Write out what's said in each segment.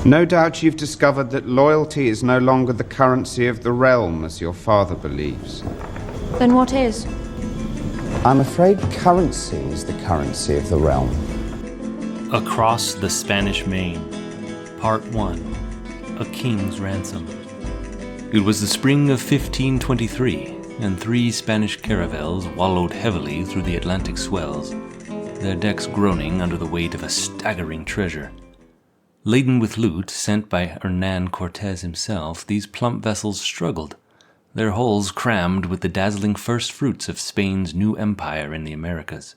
No doubt you've discovered that loyalty is no longer the currency of the realm, as your father believes. Then what is? I'm afraid currency is the currency of the realm. Across the Spanish Main, Part 1, A King's Ransom. It was the spring of 1523, and 3 Spanish caravels wallowed heavily through the Atlantic swells, their decks groaning under the weight of a staggering treasure. Laden with loot sent by Hernan Cortes himself, these plump vessels struggled, their hulls crammed with the dazzling first fruits of Spain's new empire in the Americas.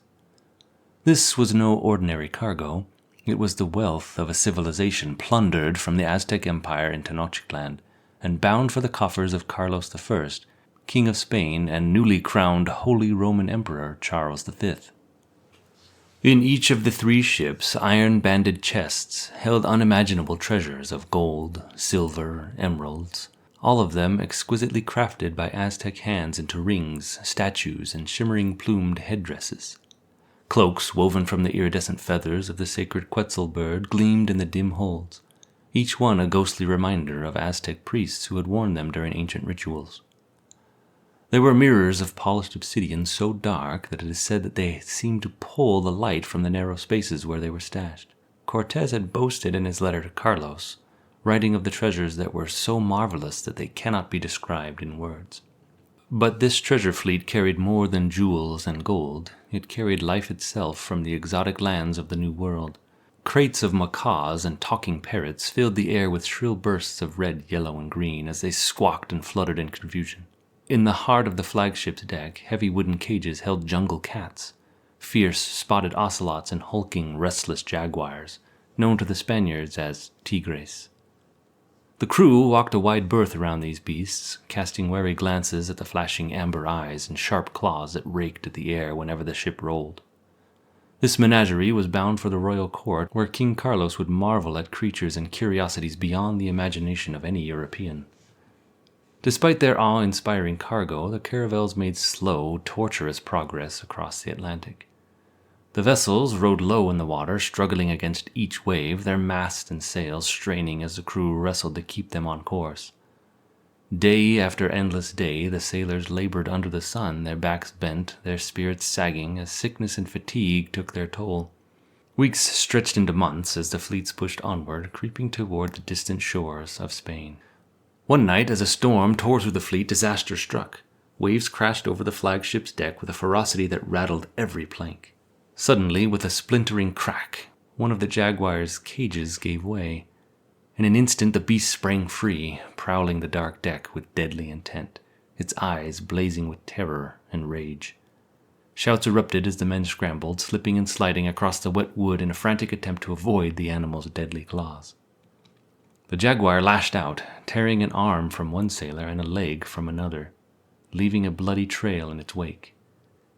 This was no ordinary cargo. It was the wealth of a civilization plundered from the Aztec Empire in Tenochtitlan and bound for the coffers of Carlos I, King of Spain and newly crowned Holy Roman Emperor Charles V. In each of the 3 ships, iron-banded chests held unimaginable treasures of gold, silver, emeralds, all of them exquisitely crafted by Aztec hands into rings, statues, and shimmering plumed headdresses. Cloaks woven from the iridescent feathers of the sacred Quetzal bird gleamed in the dim holds, each one a ghostly reminder of Aztec priests who had worn them during ancient rituals. There were mirrors of polished obsidian so dark that it is said that they seemed to pull the light from the narrow spaces where they were stashed. Cortes had boasted in his letter to Carlos, writing of the treasures that were so marvelous that they cannot be described in words. But this treasure fleet carried more than jewels and gold. It carried life itself from the exotic lands of the New World. Crates of macaws and talking parrots filled the air with shrill bursts of red, yellow, and green as they squawked and fluttered in confusion. In the heart of the flagship's deck, heavy wooden cages held jungle cats, fierce spotted ocelots and hulking, restless jaguars, known to the Spaniards as tigres. The crew walked a wide berth around these beasts, casting wary glances at the flashing amber eyes and sharp claws that raked at the air whenever the ship rolled. This menagerie was bound for the royal court, where King Carlos would marvel at creatures and curiosities beyond the imagination of any European. Despite their awe-inspiring cargo, the caravels made slow, tortuous progress across the Atlantic. The vessels rode low in the water, struggling against each wave, their masts and sails straining as the crew wrestled to keep them on course. Day after endless day, the sailors labored under the sun, their backs bent, their spirits sagging, as sickness and fatigue took their toll. Weeks stretched into months as the fleets pushed onward, creeping toward the distant shores of Spain. One night, as a storm tore through the fleet, disaster struck. Waves crashed over the flagship's deck with a ferocity that rattled every plank. Suddenly, with a splintering crack, one of the Jaguar's cages gave way. In an instant, the beast sprang free, prowling the dark deck with deadly intent, its eyes blazing with terror and rage. Shouts erupted as the men scrambled, slipping and sliding across the wet wood in a frantic attempt to avoid the animal's deadly claws. The Jaguar lashed out, tearing an arm from one sailor and a leg from another, leaving a bloody trail in its wake.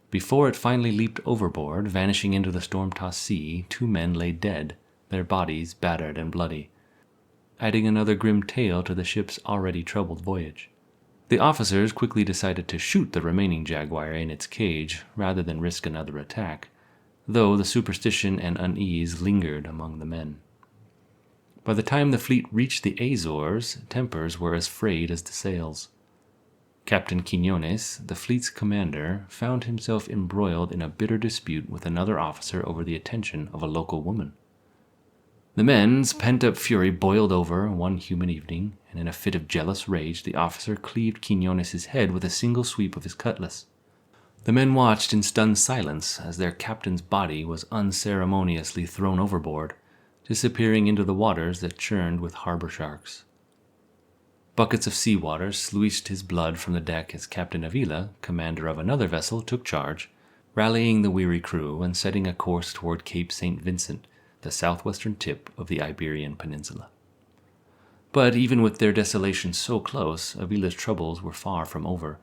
Before it finally leaped overboard, vanishing into the storm-tossed sea, 2 men lay dead, their bodies battered and bloody, adding another grim tale to the ship's already troubled voyage. The officers quickly decided to shoot the remaining Jaguar in its cage rather than risk another attack, though the superstition and unease lingered among the men. By the time the fleet reached the Azores, tempers were as frayed as the sails. Captain Quiñones, the fleet's commander, found himself embroiled in a bitter dispute with another officer over the attention of a local woman. The men's pent-up fury boiled over one human evening, and in a fit of jealous rage, the officer cleaved Quiñones' head with a single sweep of his cutlass. The men watched in stunned silence as their captain's body was unceremoniously thrown overboard, disappearing into the waters that churned with harbor sharks. Buckets of seawater sluiced his blood from the deck as Captain Avila, commander of another vessel, took charge, rallying the weary crew and setting a course toward Cape St. Vincent, the southwestern tip of the Iberian Peninsula. But even with their desolation so close, Avila's troubles were far from over.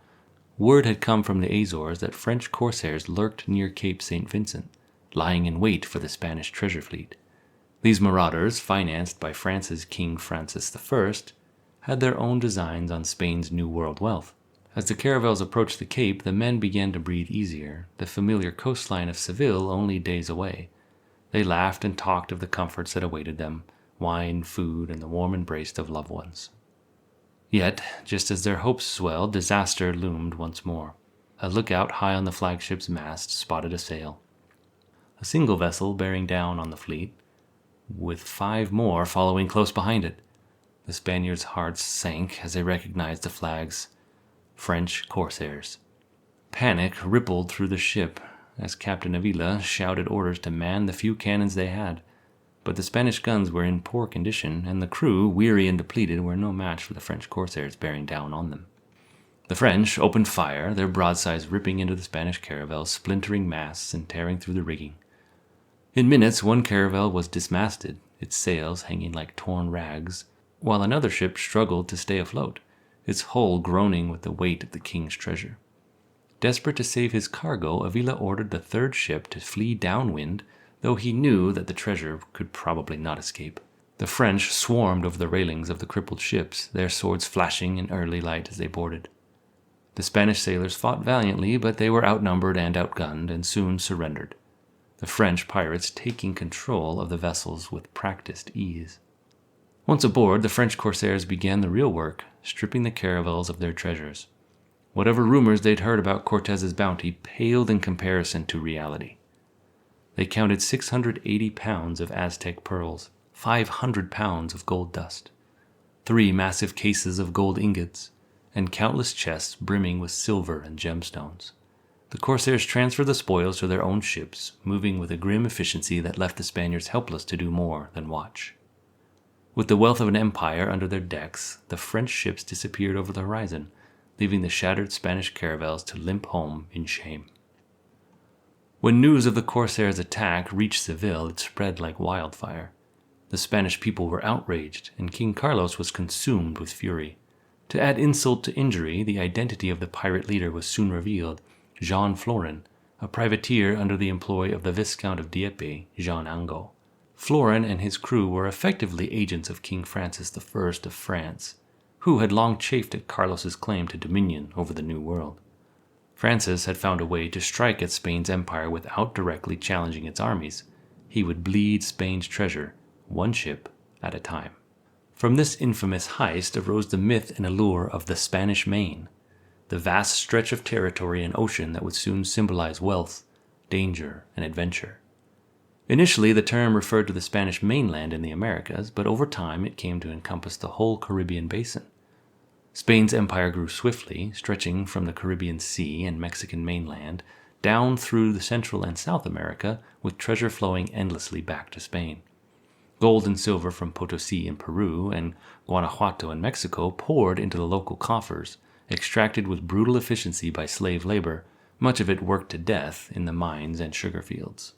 Word had come from the Azores that French corsairs lurked near Cape St. Vincent, lying in wait for the Spanish treasure fleet. These marauders, financed by France's King Francis I, had their own designs on Spain's New World wealth. As the caravels approached the Cape, the men began to breathe easier, the familiar coastline of Seville only days away. They laughed and talked of the comforts that awaited them, wine, food, and the warm embrace of loved ones. Yet, just as their hopes swelled, disaster loomed once more. A lookout high on the flagship's mast spotted a sail. A single vessel bearing down on the fleet, with 5 more following close behind it. The Spaniards' hearts sank as they recognized the flags. French corsairs. Panic rippled through the ship as Captain Avila shouted orders to man the few cannons they had. But the Spanish guns were in poor condition, and the crew, weary and depleted, were no match for the French corsairs bearing down on them. The French opened fire, their broadsides ripping into the Spanish caravel, splintering masts and tearing through the rigging. In minutes, one caravel was dismasted, its sails hanging like torn rags, while another ship struggled to stay afloat, its hull groaning with the weight of the king's treasure. Desperate to save his cargo, Avila ordered the third ship to flee downwind, though he knew that the treasure could probably not escape. The French swarmed over the railings of the crippled ships, their swords flashing in early light as they boarded. The Spanish sailors fought valiantly, but they were outnumbered and outgunned, and soon surrendered, the French pirates taking control of the vessels with practiced ease. Once aboard, the French corsairs began the real work, stripping the caravels of their treasures. Whatever rumors they'd heard about Cortez's bounty paled in comparison to reality. They counted 680 pounds of Aztec pearls, 500 pounds of gold dust, 3 massive cases of gold ingots, and countless chests brimming with silver and gemstones. The corsairs transferred the spoils to their own ships, moving with a grim efficiency that left the Spaniards helpless to do more than watch. With the wealth of an empire under their decks, the French ships disappeared over the horizon, leaving the shattered Spanish caravels to limp home in shame. When news of the corsairs' attack reached Seville, it spread like wildfire. The Spanish people were outraged, and King Carlos was consumed with fury. To add insult to injury, the identity of the pirate leader was soon revealed: Jean Florin, a privateer under the employ of the Viscount of Dieppe, Jean Angot. Florin and his crew were effectively agents of King Francis I of France, who had long chafed at Carlos's claim to dominion over the New World. Francis had found a way to strike at Spain's empire without directly challenging its armies. He would bleed Spain's treasure, one ship at a time. From this infamous heist arose the myth and allure of the Spanish Main, the vast stretch of territory and ocean that would soon symbolize wealth, danger, and adventure. Initially, the term referred to the Spanish mainland in the Americas, but over time it came to encompass the whole Caribbean basin. Spain's empire grew swiftly, stretching from the Caribbean Sea and Mexican mainland down through the Central and South America, with treasure flowing endlessly back to Spain. Gold and silver from Potosí in Peru and Guanajuato in Mexico poured into the local coffers, extracted with brutal efficiency by slave labor, much of it worked to death in the mines and sugar fields.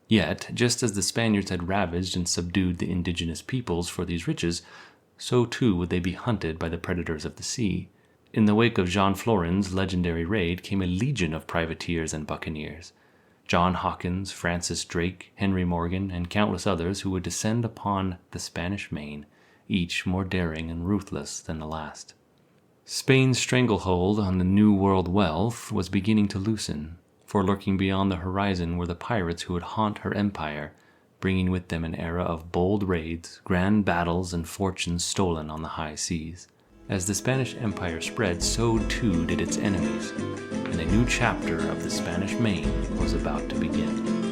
Yet, just as the Spaniards had ravaged and subdued the indigenous peoples for these riches, so too would they be hunted by the predators of the sea. In the wake of Jean Florin's legendary raid came a legion of privateers and buccaneers: John Hawkins, Francis Drake, Henry Morgan, and countless others who would descend upon the Spanish Main, each more daring and ruthless than the last. Spain's stranglehold on the New World wealth was beginning to loosen, for lurking beyond the horizon were the pirates who would haunt her empire, bringing with them an era of bold raids, grand battles, and fortunes stolen on the high seas. As the Spanish Empire spread, so too did its enemies, and a new chapter of the Spanish Main was about to begin.